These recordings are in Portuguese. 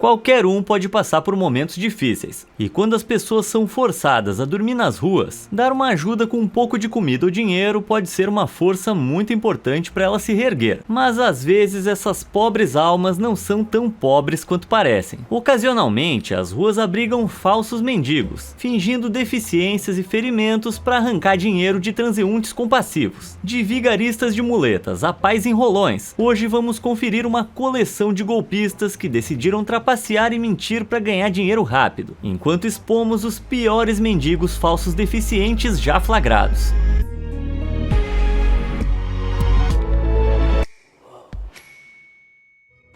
Qualquer um pode passar por momentos difíceis, e quando as pessoas são forçadas a dormir nas ruas, dar uma ajuda com um pouco de comida ou dinheiro pode ser uma força muito importante para ela se reerguer. Mas às vezes essas pobres almas não são tão pobres quanto parecem. Ocasionalmente, as ruas abrigam falsos mendigos, fingindo deficiências e ferimentos para arrancar dinheiro de transeuntes compassivos, de vigaristas de muletas a pais enrolões. Hoje vamos conferir uma coleção de golpistas que decidiram trapacear e mentir para ganhar dinheiro rápido, enquanto expomos os piores mendigos falsos deficientes já flagrados.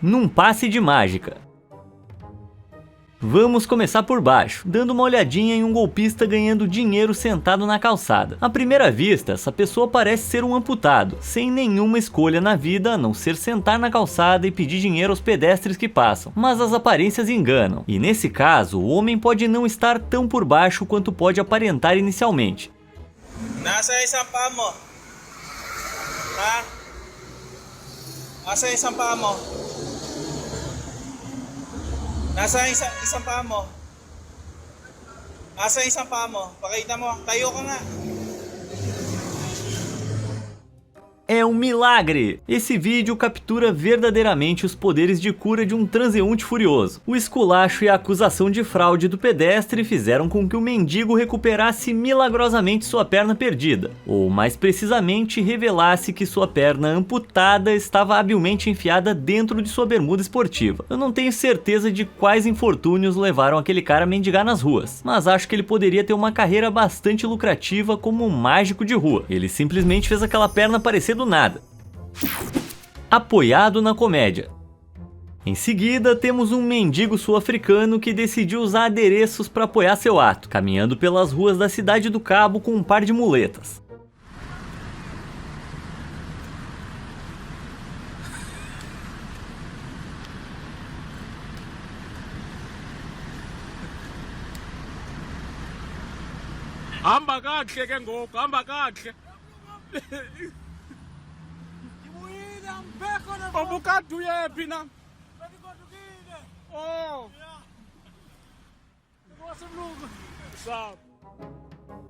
Num passe de mágica. Vamos começar por baixo, dando uma olhadinha em um golpista ganhando dinheiro sentado na calçada. À primeira vista, essa pessoa parece ser um amputado, sem nenhuma escolha na vida a não ser sentar na calçada e pedir dinheiro aos pedestres que passam. Mas as aparências enganam, e nesse caso, o homem pode não estar tão por baixo quanto pode aparentar inicialmente. Nasa isang paa mo? Ha? Nasa isang paa mo? Nasa isang paa mo? Nasa isang paa mo? Pakita mo, tayo ka nga. É um milagre! Esse vídeo captura verdadeiramente os poderes de cura de um transeunte furioso. O esculacho e a acusação de fraude do pedestre fizeram com que o mendigo recuperasse milagrosamente sua perna perdida, ou mais precisamente revelasse que sua perna amputada estava habilmente enfiada dentro de sua bermuda esportiva. Eu não tenho certeza de quais infortúnios levaram aquele cara a mendigar nas ruas, mas acho que ele poderia ter uma carreira bastante lucrativa como um mágico de rua. Ele simplesmente fez aquela perna parecer do nada. Apoiado na comédia. Em seguida, temos um mendigo sul-africano que decidiu usar adereços para apoiar seu ato, caminhando pelas ruas da cidade do Cabo com um par de muletas. Hamba kahle ke ngoku, hamba kahle. Obukade uyephi na? Oh. Sabe.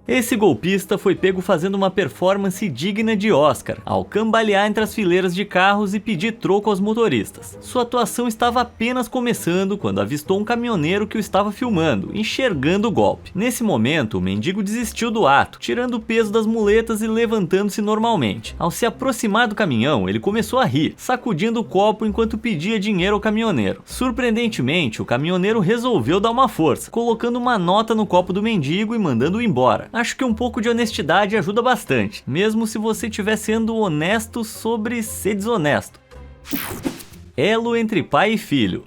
Esse golpista foi pego fazendo uma performance digna de Oscar, ao cambalear entre as fileiras de carros e pedir troco aos motoristas. Sua atuação estava apenas começando quando avistou um caminhoneiro que o estava filmando, enxergando o golpe. Nesse momento, o mendigo desistiu do ato, tirando o peso das muletas e levantando-se normalmente. Ao se aproximar do caminhão, ele começou a rir, sacudindo o copo enquanto pedia dinheiro ao caminhoneiro. Surpreendentemente, o caminhoneiro resolveu dar uma força, colocando uma nota no copo do mendigo e mandando-o embora. Acho que um pouco de honestidade ajuda bastante, mesmo se você estiver sendo honesto sobre ser desonesto. Elo entre pai e filho.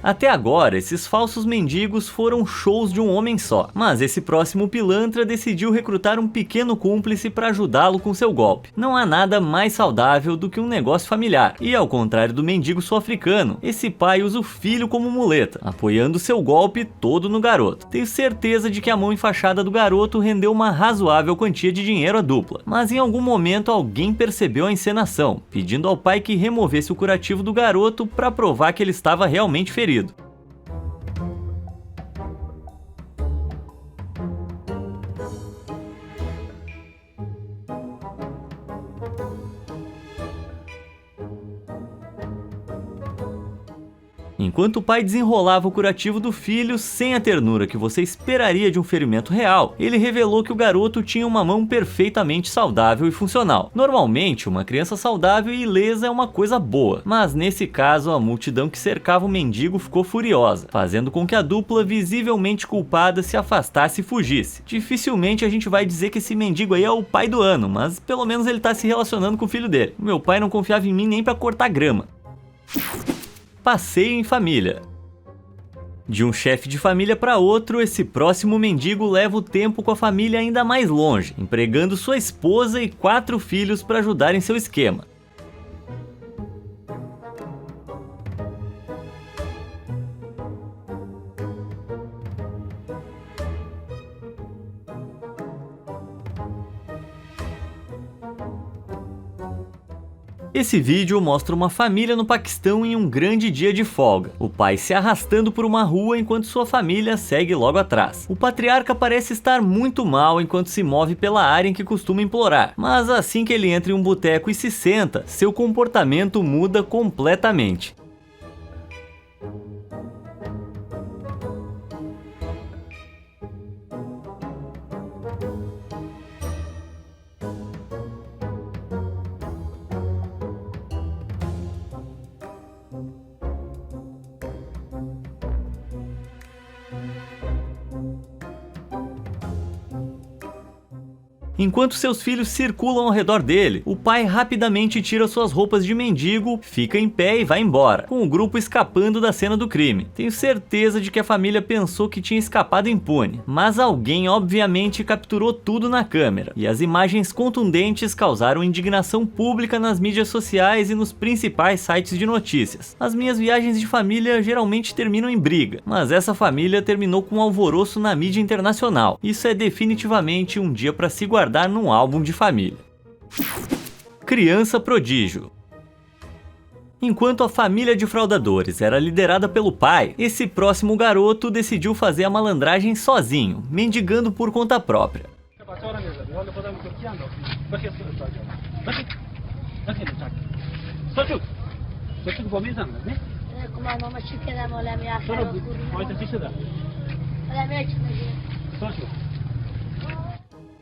Até agora, esses falsos mendigos foram shows de um homem só, mas esse próximo pilantra decidiu recrutar um pequeno cúmplice para ajudá-lo com seu golpe. Não há nada mais saudável do que um negócio familiar, e ao contrário do mendigo sul-africano, esse pai usa o filho como muleta, apoiando seu golpe todo no garoto. Tenho certeza de que a mão enfaixada do garoto rendeu uma razoável quantia de dinheiro à dupla, mas em algum momento alguém percebeu a encenação, pedindo ao pai que removesse o curativo do garoto para provar que ele estava realmente ferido. Enquanto o pai desenrolava o curativo do filho sem a ternura que você esperaria de um ferimento real, ele revelou que o garoto tinha uma mão perfeitamente saudável e funcional. Normalmente, uma criança saudável e ilesa é uma coisa boa, mas nesse caso a multidão que cercava o mendigo ficou furiosa, fazendo com que a dupla visivelmente culpada se afastasse e fugisse. Dificilmente a gente vai dizer que esse mendigo aí é o pai do ano, mas pelo menos ele tá se relacionando com o filho dele. Meu pai não confiava em mim nem pra cortar grama. Passeio em família. De um chefe de família para outro, esse próximo mendigo leva o tempo com a família ainda mais longe, empregando sua esposa e 4 filhos para ajudar em seu esquema. Esse vídeo mostra uma família no Paquistão em um grande dia de folga. O pai se arrastando por uma rua enquanto sua família segue logo atrás. O patriarca parece estar muito mal enquanto se move pela área em que costuma implorar, mas assim que ele entra em um boteco e se senta, seu comportamento muda completamente. Enquanto seus filhos circulam ao redor dele, o pai rapidamente tira suas roupas de mendigo, fica em pé e vai embora, com o grupo escapando da cena do crime. Tenho certeza de que a família pensou que tinha escapado impune, mas alguém obviamente capturou tudo na câmera, e as imagens contundentes causaram indignação pública nas mídias sociais e nos principais sites de notícias. As minhas viagens de família geralmente terminam em briga, mas essa família terminou com um alvoroço na mídia internacional. Isso é definitivamente um dia para se guardar num álbum de família. Criança prodígio. Enquanto a família de fraudadores era liderada pelo pai, esse próximo garoto decidiu fazer a malandragem sozinho, mendigando por conta própria.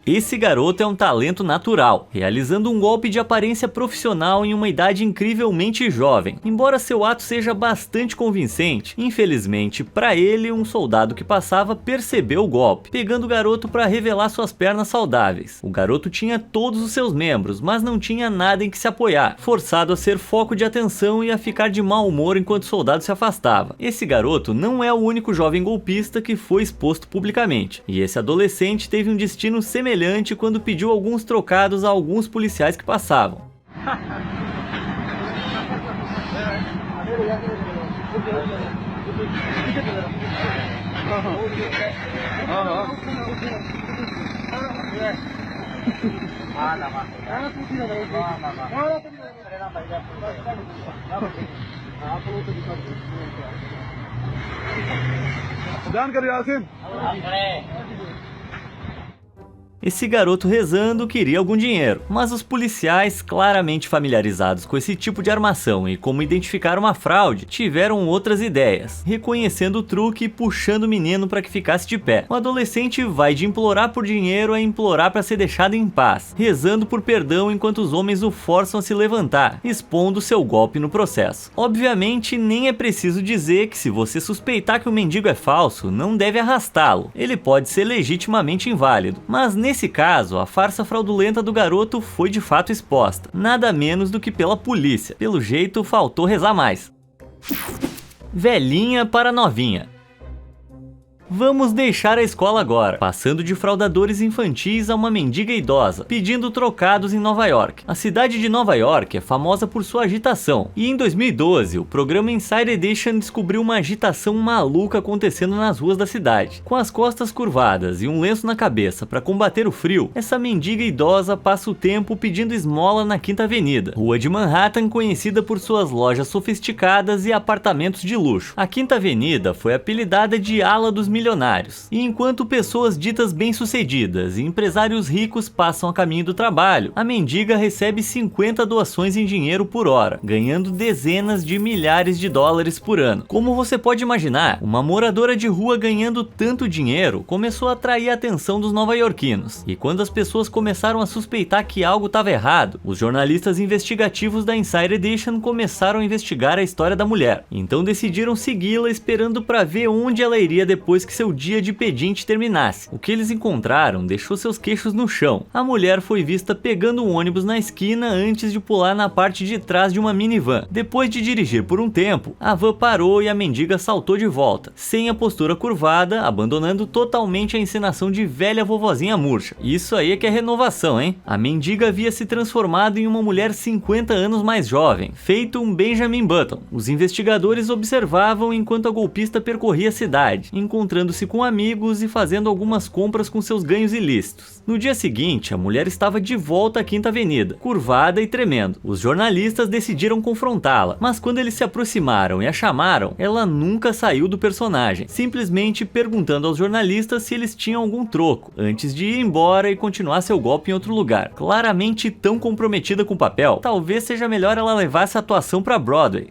Esse garoto é um talento natural, realizando um golpe de aparência profissional em uma idade incrivelmente jovem. Embora seu ato seja bastante convincente, infelizmente para ele, um soldado que passava percebeu o golpe, pegando o garoto para revelar suas pernas saudáveis. O garoto tinha todos os seus membros, mas não tinha nada em que se apoiar, forçado a ser foco de atenção e a ficar de mau humor enquanto o soldado se afastava. Esse garoto não é o único jovem golpista que foi exposto publicamente, e esse adolescente teve um destino semelhante quando pediu alguns trocados a alguns policiais que passavam. Esse garoto rezando queria algum dinheiro, mas os policiais, claramente familiarizados com esse tipo de armação e como identificar uma fraude, tiveram outras ideias, reconhecendo o truque e puxando o menino para que ficasse de pé. O adolescente vai de implorar por dinheiro a implorar para ser deixado em paz, rezando por perdão enquanto os homens o forçam a se levantar, expondo seu golpe no processo. Obviamente, nem é preciso dizer que se você suspeitar que o mendigo é falso, não deve arrastá-lo. Ele pode ser legitimamente inválido, mas nesse caso, a farsa fraudulenta do garoto foi de fato exposta, nada menos do que pela polícia. Pelo jeito, faltou rezar mais. Velhinha para novinha. Vamos deixar a escola agora, passando de fraudadores infantis a uma mendiga idosa, pedindo trocados em Nova York. A cidade de Nova York é famosa por sua agitação, e em 2012, o programa Inside Edition descobriu uma agitação maluca acontecendo nas ruas da cidade. Com as costas curvadas e um lenço na cabeça para combater o frio, essa mendiga idosa passa o tempo pedindo esmola na Quinta Avenida, rua de Manhattan conhecida por suas lojas sofisticadas e apartamentos de luxo. A Quinta Avenida foi apelidada de ala dos milionários, e enquanto pessoas ditas bem-sucedidas e empresários ricos passam a caminho do trabalho, a mendiga recebe 50 doações em dinheiro por hora, ganhando dezenas de milhares de dólares por ano. Como você pode imaginar, uma moradora de rua ganhando tanto dinheiro começou a atrair a atenção dos nova-iorquinos, e quando as pessoas começaram a suspeitar que algo estava errado, os jornalistas investigativos da Inside Edition começaram a investigar a história da mulher. Então decidiram segui-la esperando para ver onde ela iria depois que seu dia de pedinte terminasse. O que eles encontraram deixou seus queixos no chão. A mulher foi vista pegando um ônibus na esquina antes de pular na parte de trás de uma minivan. Depois de dirigir por um tempo, a van parou e a mendiga saltou de volta, sem a postura curvada, abandonando totalmente a encenação de velha vovozinha murcha. Isso aí é que é renovação, hein? A mendiga havia se transformado em uma mulher 50 anos mais jovem, feito um Benjamin Button. Os investigadores observavam enquanto a golpista percorria a cidade, encontrando encontrando-se com amigos e fazendo algumas compras com seus ganhos ilícitos. No dia seguinte, a mulher estava de volta à Quinta Avenida, curvada e tremendo. Os jornalistas decidiram confrontá-la, mas quando eles se aproximaram e a chamaram, ela nunca saiu do personagem, simplesmente perguntando aos jornalistas se eles tinham algum troco, antes de ir embora e continuar seu golpe em outro lugar. Claramente tão comprometida com o papel, talvez seja melhor ela levar essa atuação para Broadway.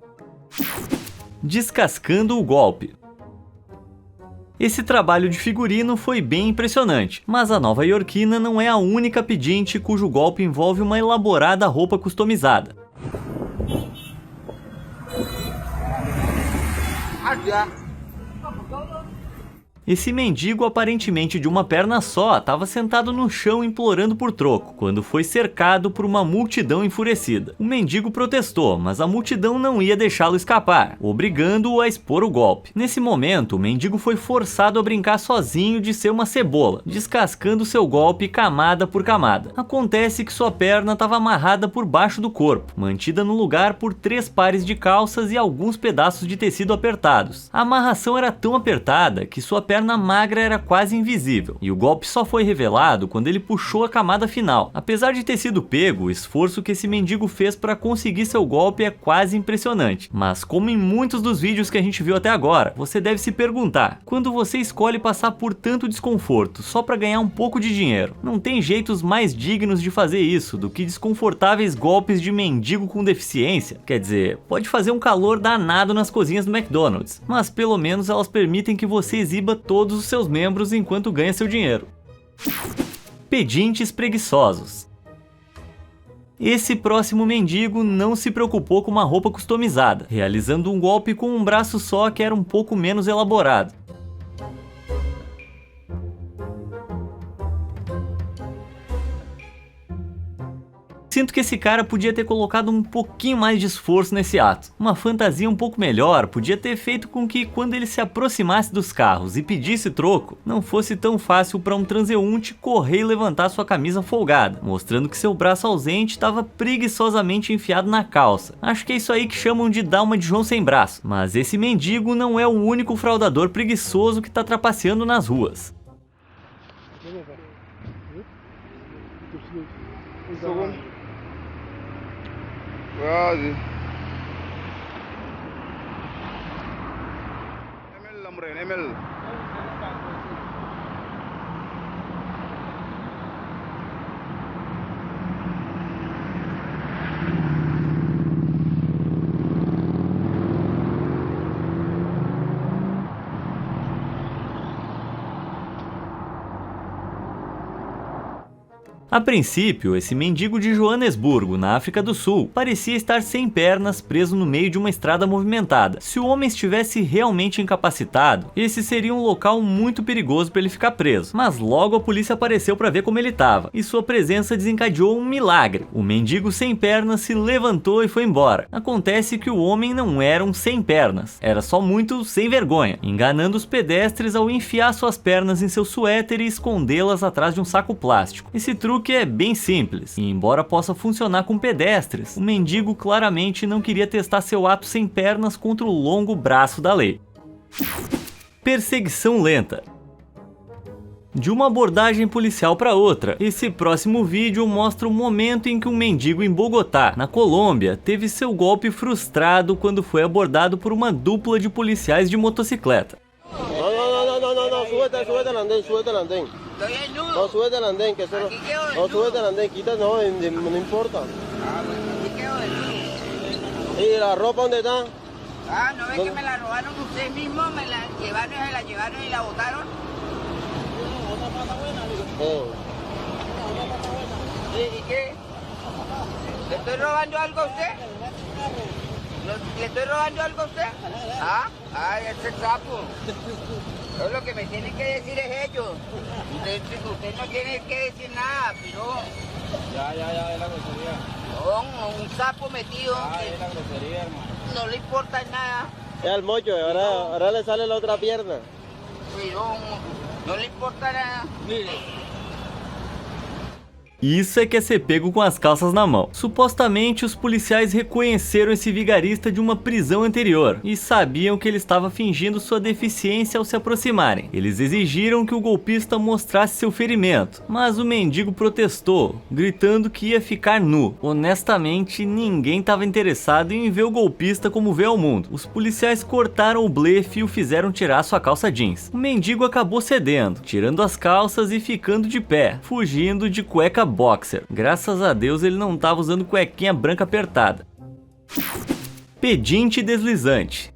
Descascando o golpe. Esse trabalho de figurino foi bem impressionante, mas a nova-iorquina não é a única pedinte cujo golpe envolve uma elaborada roupa customizada. Esse mendigo, aparentemente de uma perna só, estava sentado no chão implorando por troco, quando foi cercado por uma multidão enfurecida. O mendigo protestou, mas a multidão não ia deixá-lo escapar, obrigando-o a expor o golpe. Nesse momento, o mendigo foi forçado a brincar sozinho de ser uma cebola, descascando seu golpe camada por camada. Acontece que sua perna estava amarrada por baixo do corpo, mantida no lugar por 3 pares de calças e alguns pedaços de tecido apertados. A amarração era tão apertada que sua perna magra era quase invisível, e o golpe só foi revelado quando ele puxou a camada final. Apesar de ter sido pego, o esforço que esse mendigo fez para conseguir seu golpe é quase impressionante. Mas como em muitos dos vídeos que a gente viu até agora, você deve se perguntar, quando você escolhe passar por tanto desconforto só para ganhar um pouco de dinheiro, não tem jeitos mais dignos de fazer isso do que desconfortáveis golpes de mendigo com deficiência? Quer dizer, pode fazer um calor danado nas cozinhas do McDonald's, mas pelo menos elas permitem que você exiba todos os seus membros enquanto ganha seu dinheiro. Pedintes preguiçosos. Esse próximo mendigo não se preocupou com uma roupa customizada, realizando um golpe com um braço só que era um pouco menos elaborado. Sinto que esse cara podia ter colocado um pouquinho mais de esforço nesse ato. Uma fantasia um pouco melhor podia ter feito com que, quando ele se aproximasse dos carros e pedisse troco, não fosse tão fácil para um transeunte correr e levantar sua camisa folgada, mostrando que seu braço ausente estava preguiçosamente enfiado na calça. Acho que é isso aí que chamam de dar uma de João sem braço. Mas esse mendigo não é o único fraudador preguiçoso que está trapaceando nas ruas. Gracias. ML. A princípio, esse mendigo de Joanesburgo, na África do Sul, parecia estar sem pernas, preso no meio de uma estrada movimentada. Se o homem estivesse realmente incapacitado, esse seria um local muito perigoso para ele ficar preso. Mas logo a polícia apareceu para ver como ele estava, e sua presença desencadeou um milagre. O mendigo sem pernas se levantou e foi embora. Acontece que o homem não era um sem pernas, era só muito sem vergonha, enganando os pedestres ao enfiar suas pernas em seu suéter e escondê-las atrás de um saco plástico. Esse truque é bem simples, e embora possa funcionar com pedestres, o mendigo claramente não queria testar seu ato sem pernas contra o longo braço da lei. Perseguição lenta. De uma abordagem policial para outra, esse próximo vídeo mostra o momento em que um mendigo em Bogotá, na Colômbia, teve seu golpe frustrado quando foi abordado por uma dupla de policiais de motocicleta. No, súbete al andén, súbete al andén. Estoy en nudo. No, súbete al andén, que eso no. Aquí quedo No, desnudo. súbete al andén, quita, no importa. Ah, bueno, aquí quedo desnudo. ¿Y la ropa dónde está? Ah, ¿no ves que me la robaron ustedes mismos? Me la llevaron, se la llevaron y la botaron. ¿Y qué? ¿Le estoy robando algo a usted? ¿Le estoy robando algo a usted? Ah, ese sapo. Todo lo que me tienen que decir es ellos. Usted no tiene que decir nada, pero... Ya, es la grosería. No, un sapo metido. Es la grosería, hermano. No le importa nada. Es al mocho, ahora le sale la otra pierna. Pero no le importa nada. Mire. Isso é que é ser pego com as calças na mão. Supostamente, os policiais reconheceram esse vigarista de uma prisão anterior e sabiam que ele estava fingindo sua deficiência ao se aproximarem. Eles exigiram que o golpista mostrasse seu ferimento, mas o mendigo protestou, gritando que ia ficar nu. Honestamente, ninguém estava interessado em ver o golpista como vê ao mundo. Os policiais cortaram o blefe e o fizeram tirar sua calça jeans. O mendigo acabou cedendo, tirando as calças e ficando de pé, fugindo de cueca boxer. Graças a Deus ele não estava usando cuequinha branca apertada. Pedinte deslizante.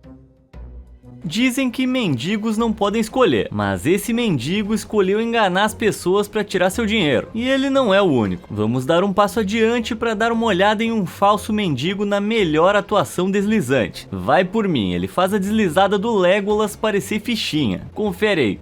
Dizem que mendigos não podem escolher, mas esse mendigo escolheu enganar as pessoas para tirar seu dinheiro. E ele não é o único. Vamos dar um passo adiante para dar uma olhada em um falso mendigo na melhor atuação deslizante. Vai por mim, ele faz a deslizada do Legolas parecer fichinha. Confere aí.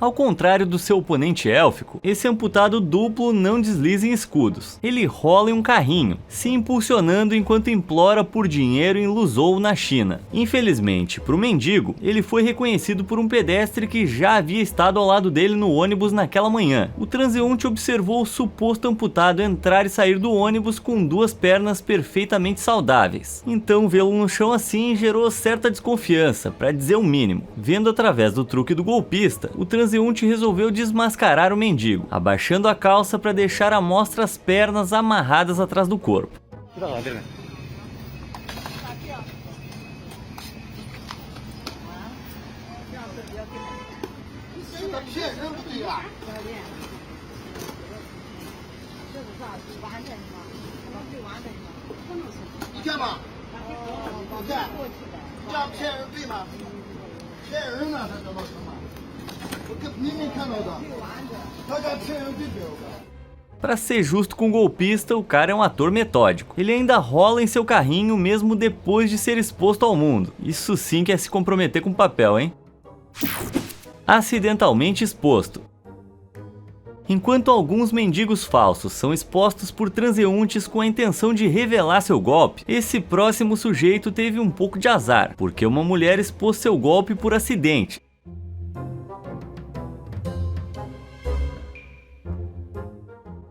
Ao contrário do seu oponente élfico, esse amputado duplo não desliza em escudos. Ele rola em um carrinho, se impulsionando enquanto implora por dinheiro em Luzhou, na China. Infelizmente, para o mendigo, ele foi reconhecido por um pedestre que já havia estado ao lado dele no ônibus naquela manhã. O transeunte observou o suposto amputado entrar e sair do ônibus com duas pernas perfeitamente saudáveis. Então, vê-lo no chão assim gerou certa desconfiança, para dizer o mínimo. Vendo através do truque do golpista, o transeunte resolveu desmascarar o mendigo, abaixando a calça para deixar à mostra as pernas amarradas atrás do corpo. Pra ser justo com o golpista, o cara é um ator metódico. Ele ainda rola em seu carrinho mesmo depois de ser exposto ao mundo. Isso sim que é se comprometer com o papel, hein? Acidentalmente exposto. Enquanto alguns mendigos falsos são expostos por transeuntes com a intenção de revelar seu golpe, esse próximo sujeito teve um pouco de azar, porque uma mulher expôs seu golpe por acidente.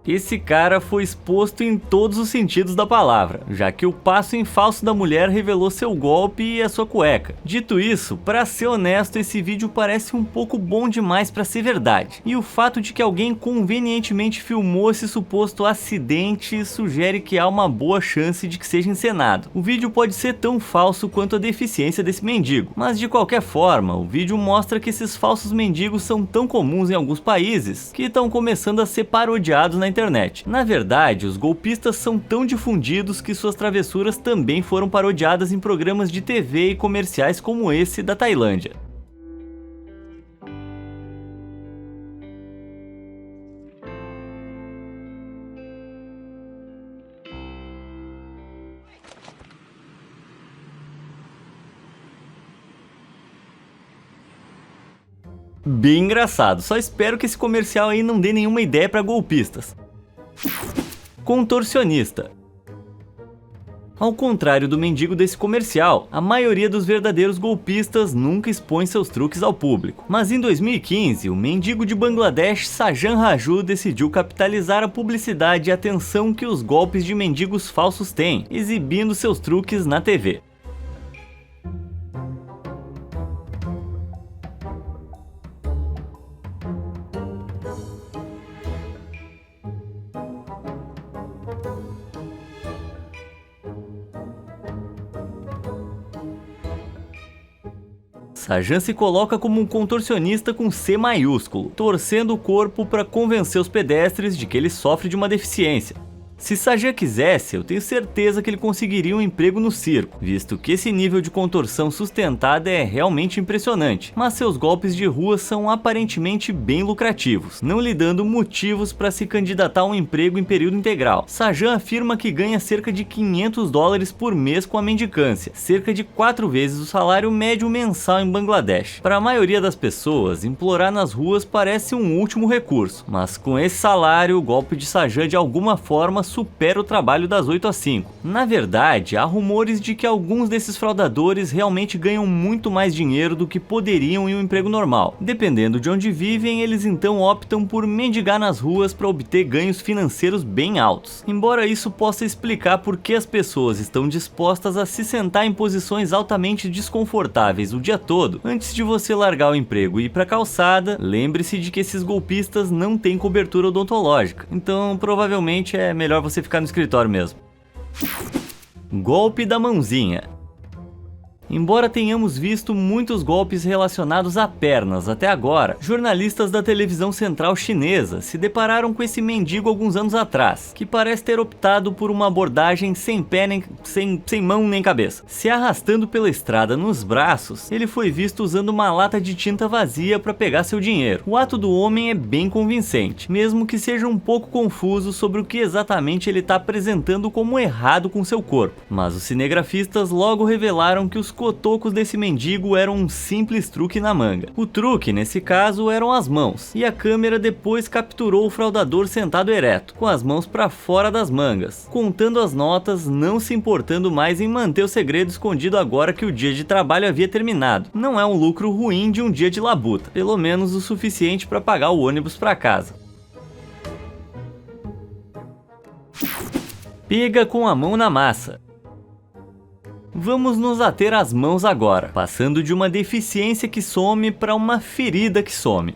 Esse cara foi exposto em todos os sentidos da palavra, já que o passo em falso da mulher revelou seu golpe e a sua cueca. Dito isso, pra ser honesto, esse vídeo parece um pouco bom demais pra ser verdade. E o fato de que alguém convenientemente filmou esse suposto acidente sugere que há uma boa chance de que seja encenado. O vídeo pode ser tão falso quanto a deficiência desse mendigo, mas de qualquer forma, o vídeo mostra que esses falsos mendigos são tão comuns em alguns países que estão começando a ser parodiados na internet. Na verdade, os golpistas são tão difundidos que suas travessuras também foram parodiadas em programas de TV e comerciais como esse da Tailândia. Bem engraçado, só espero que esse comercial aí não dê nenhuma ideia para golpistas. Contorcionista. Ao contrário do mendigo desse comercial, a maioria dos verdadeiros golpistas nunca expõe seus truques ao público. Mas em 2015, o mendigo de Bangladesh Sajan Raju decidiu capitalizar a publicidade e atenção que os golpes de mendigos falsos têm, exibindo seus truques na TV. Sajan se coloca como um contorcionista com C maiúsculo, torcendo o corpo para convencer os pedestres de que ele sofre de uma deficiência. Se Sajan quisesse, eu tenho certeza que ele conseguiria um emprego no circo, visto que esse nível de contorção sustentada é realmente impressionante, mas seus golpes de rua são aparentemente bem lucrativos, não lhe dando motivos para se candidatar a um emprego em período integral. Sajan afirma que ganha cerca de $500 por mês com a mendicância, cerca de 4 vezes o salário médio mensal em Bangladesh. Para a maioria das pessoas, implorar nas ruas parece um último recurso, mas com esse salário, o golpe de Sajan de alguma forma supera o trabalho das 8 às 5. Na verdade, há rumores de que alguns desses fraudadores realmente ganham muito mais dinheiro do que poderiam em um emprego normal. Dependendo de onde vivem, eles então optam por mendigar nas ruas para obter ganhos financeiros bem altos. Embora isso possa explicar por que as pessoas estão dispostas a se sentar em posições altamente desconfortáveis o dia todo, antes de você largar o emprego e ir para a calçada, lembre-se de que esses golpistas não têm cobertura odontológica, então provavelmente é melhor você ficar no escritório mesmo. Golpe da mãozinha. Embora tenhamos visto muitos golpes relacionados a pernas até agora, jornalistas da televisão central chinesa se depararam com esse mendigo alguns anos atrás, que parece ter optado por uma abordagem sem pé nem sem mão nem cabeça. Se arrastando pela estrada nos braços, ele foi visto usando uma lata de tinta vazia para pegar seu dinheiro. O ato do homem é bem convincente, mesmo que seja um pouco confuso sobre o que exatamente ele está apresentando como errado com seu corpo. Mas os cinegrafistas logo revelaram que os cotocos desse mendigo eram um simples truque na manga. O truque, nesse caso, eram as mãos, e a câmera depois capturou o fraudador sentado ereto, com as mãos para fora das mangas, contando as notas, não se importando mais em manter o segredo escondido agora que o dia de trabalho havia terminado. Não é um lucro ruim de um dia de labuta, pelo menos o suficiente para pagar o ônibus para casa. Pega com a mão na massa. Vamos nos ater às mãos agora, passando de uma deficiência que some para uma ferida que some.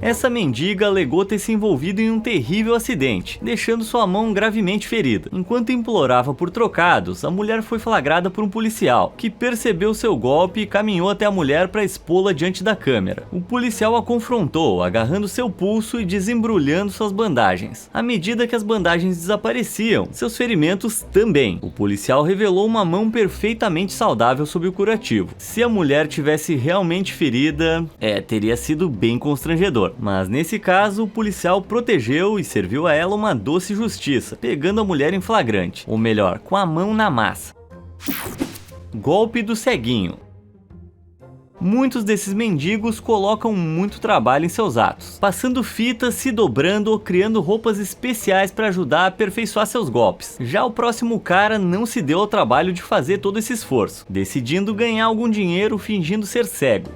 Essa mendiga alegou ter se envolvido em um terrível acidente, deixando sua mão gravemente ferida. Enquanto implorava por trocados, a mulher foi flagrada por um policial, que percebeu seu golpe e caminhou até a mulher para expô-la diante da câmera. O policial a confrontou, agarrando seu pulso e desembrulhando suas bandagens. À medida que as bandagens desapareciam, seus ferimentos também. O policial revelou uma mão perfeitamente saudável sob o curativo. Se a mulher tivesse realmente ferida, teria sido bem constrangedor. Mas nesse caso, o policial protegeu e serviu a ela uma doce justiça, pegando a mulher em flagrante, ou melhor, com a mão na massa. Golpe do ceguinho. Muitos desses mendigos colocam muito trabalho em seus atos, passando fitas, se dobrando ou criando roupas especiais para ajudar a aperfeiçoar seus golpes. Já o próximo cara não se deu ao trabalho de fazer todo esse esforço, decidindo ganhar algum dinheiro fingindo ser cego.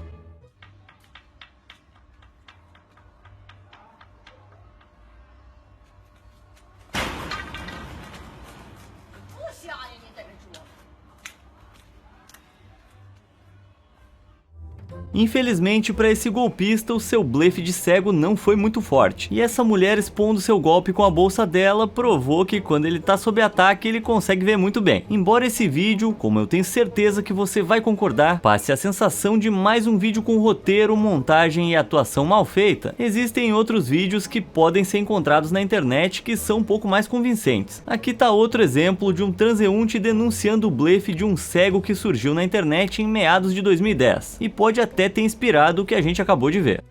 Infelizmente, para esse golpista, o seu blefe de cego não foi muito forte, e essa mulher expondo seu golpe com a bolsa dela provou que quando ele tá sob ataque ele consegue ver muito bem. Embora esse vídeo, como eu tenho certeza que você vai concordar, passe a sensação de mais um vídeo com roteiro, montagem e atuação mal feita, existem outros vídeos que podem ser encontrados na internet que são um pouco mais convincentes. Aqui tá outro exemplo de um transeunte denunciando o blefe de um cego que surgiu na internet em meados de 2010, e pode até ter inspirado o que a gente acabou de ver.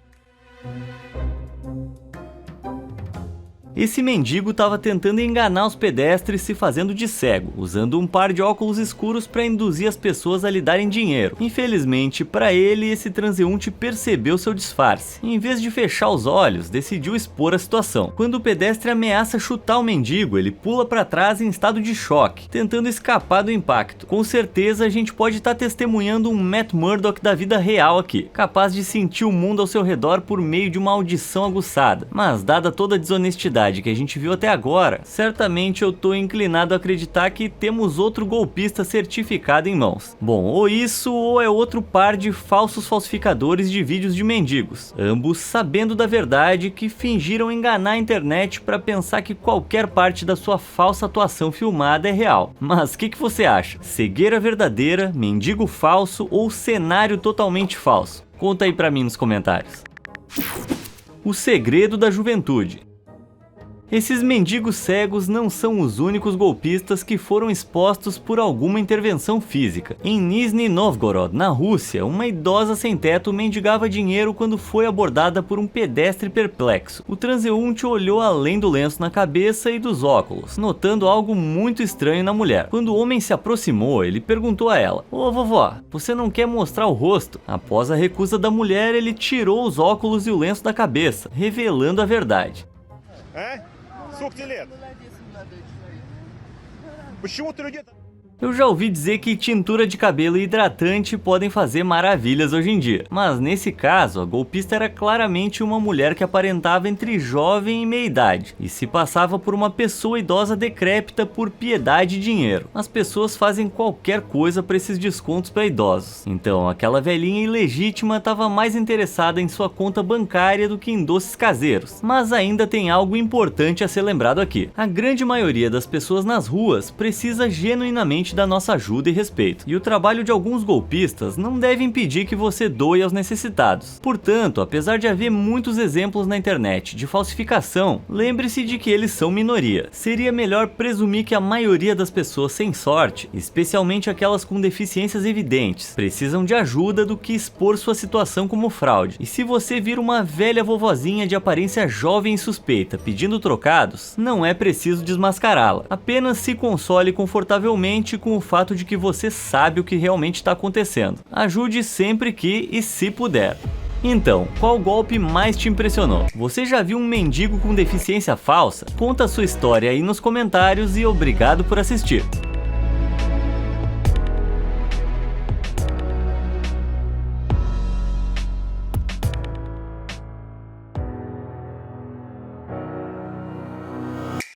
Esse mendigo estava tentando enganar os pedestres se fazendo de cego, usando um par de óculos escuros para induzir as pessoas a lhe darem dinheiro. Infelizmente, para ele, esse transeunte percebeu seu disfarce. E, em vez de fechar os olhos, decidiu expor a situação. Quando o pedestre ameaça chutar o mendigo, ele pula para trás em estado de choque, tentando escapar do impacto. Com certeza, a gente pode estar testemunhando um Matt Murdock da vida real aqui, capaz de sentir o mundo ao seu redor por meio de uma audição aguçada. Mas, dada toda a desonestidade que a gente viu até agora, certamente eu tô inclinado a acreditar que temos outro golpista certificado em mãos. Bom, ou isso ou é outro par de falsos falsificadores de vídeos de mendigos, ambos sabendo da verdade que fingiram enganar a internet para pensar que qualquer parte da sua falsa atuação filmada é real. Mas o que você acha? Cegueira verdadeira, mendigo falso ou cenário totalmente falso? Conta aí pra mim nos comentários. O segredo da juventude. Esses mendigos cegos não são os únicos golpistas que foram expostos por alguma intervenção física. Em Nizhny Novgorod, na Rússia, uma idosa sem teto mendigava dinheiro quando foi abordada por um pedestre perplexo. O transeunte olhou além do lenço na cabeça e dos óculos, notando algo muito estranho na mulher. Quando o homem se aproximou, ele perguntou a ela: "Ô vovó, você não quer mostrar o rosto?" Após a recusa da mulher, ele tirou os óculos e o lenço da cabeça, revelando a verdade. Сколько тебе лет? Почему ты людей... Eu já ouvi dizer que tintura de cabelo e hidratante podem fazer maravilhas hoje em dia, mas nesse caso, a golpista era claramente uma mulher que aparentava entre jovem e meia-idade, e se passava por uma pessoa idosa decrépita por piedade e dinheiro. As pessoas fazem qualquer coisa para esses descontos para idosos, então aquela velhinha ilegítima estava mais interessada em sua conta bancária do que em doces caseiros. Mas ainda tem algo importante a ser lembrado aqui: a grande maioria das pessoas nas ruas precisa genuinamente da nossa ajuda e respeito, e o trabalho de alguns golpistas não deve impedir que você doe aos necessitados. Portanto, apesar de haver muitos exemplos na internet de falsificação, lembre-se de que eles são minoria. Seria melhor presumir que a maioria das pessoas sem sorte, especialmente aquelas com deficiências evidentes, precisam de ajuda do que expor sua situação como fraude. E se você vir uma velha vovozinha de aparência jovem e suspeita pedindo trocados, não é preciso desmascará-la. Apenas se console confortavelmente com o fato de que você sabe o que realmente está acontecendo. Ajude sempre que e se puder. Então, qual golpe mais te impressionou? Você já viu um mendigo com deficiência falsa? Conta a sua história aí nos comentários e obrigado por assistir.